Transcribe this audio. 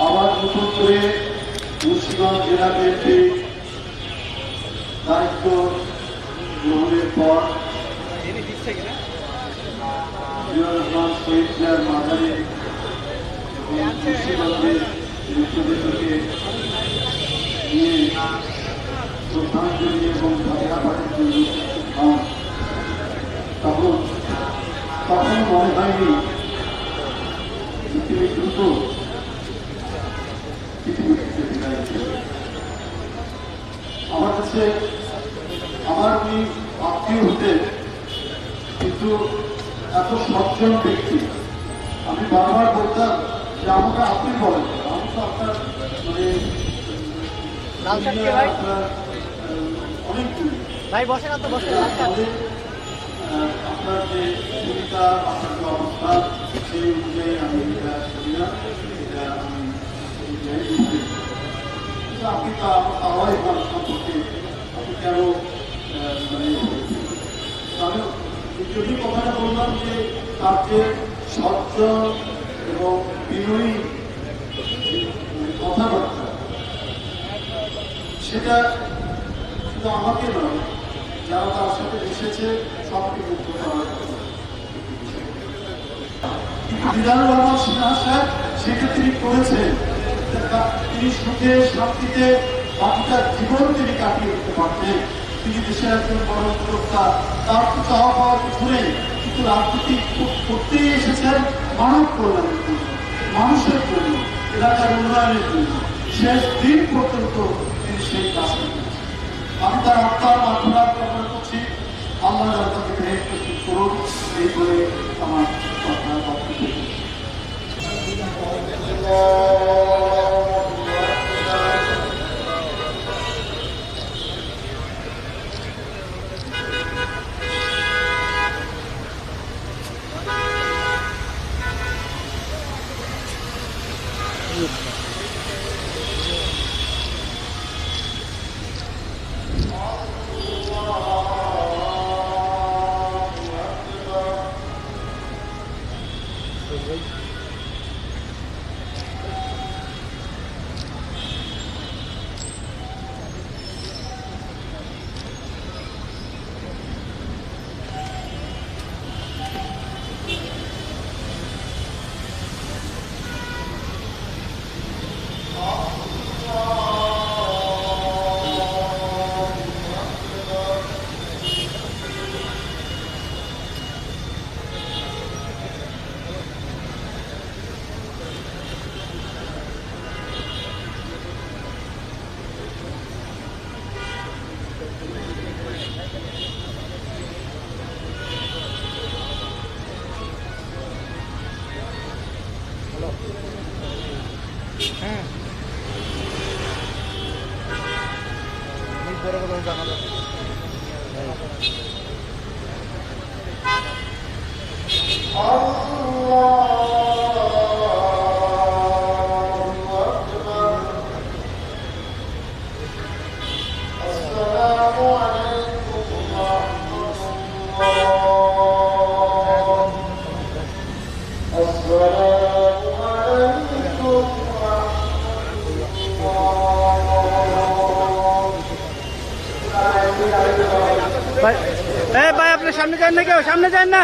আবার নতুন করে মুন্সিগঞ্জ জেলা বিএনপির দায়িত্ব গ্রহণের পর জিয়াউর রহমান শহীদ জিয়ার মাজারে মুন্সিগঞ্জের মুখ্যমন্ত্রীকে নিয়ে শ্রদ্ধাঞ্জলি এবং ভাষা পাঠের জন্য তখন মনে হয়নি তিনি দ্রুত আমার কাছে আমার উনি আত্মীয় হতেন, কিন্তু এত সজ্জন ব্যক্তি আমি বারবার বলতাম যে আমাকে আপনি বলেন, আমি তো আপনার আপনার অনেক ভাই বসে না তো বসে আপনার যে ভূমিকা, আপনার যে অবস্থান, সেই অনুযায়ী আমি এটা করি না, এটা আমি আপনি তো আমার সবাই মানুষ সম্পর্কে আপনি কেন আমি যদি কথাটা বললাম যে তার যে সজ্জন এবং বিনয়ী কথাবার্তা, সেটা শুধু আমাকে নয়, যারা তার সাথে এসেছে সবকে মুক্ত করার কথা। মিজানুর রহমান সিনহা সাহেব সেটা তিনি করেছেন, তিনি সুখে শান্তিতে বাকিটা জীবন তিনি কাটিয়ে দিতে পারতেন। তিনি দেশের একজন বড় উদ্যোক্তা, তার তো চাওয়া পাওয়ার কিছু নেই, কিন্তু রাজনীতি করতেই এসেছেন মানব কল্যাণের জন্য, মানুষের জন্য, এলাকার উন্নয়নের জন্য। শেষ দিন পর্যন্ত তিনি সেই কাজ করেছেন। আমি তার আত্মার মাধ্যমে কামনা করছি, আল্লাহ তাকে ভেদ প্রস্তুত করুন, এই বলে আমার কথা বক্তব্য। ভাই আপনি সামনে যান না, কেউ সামনে যান না।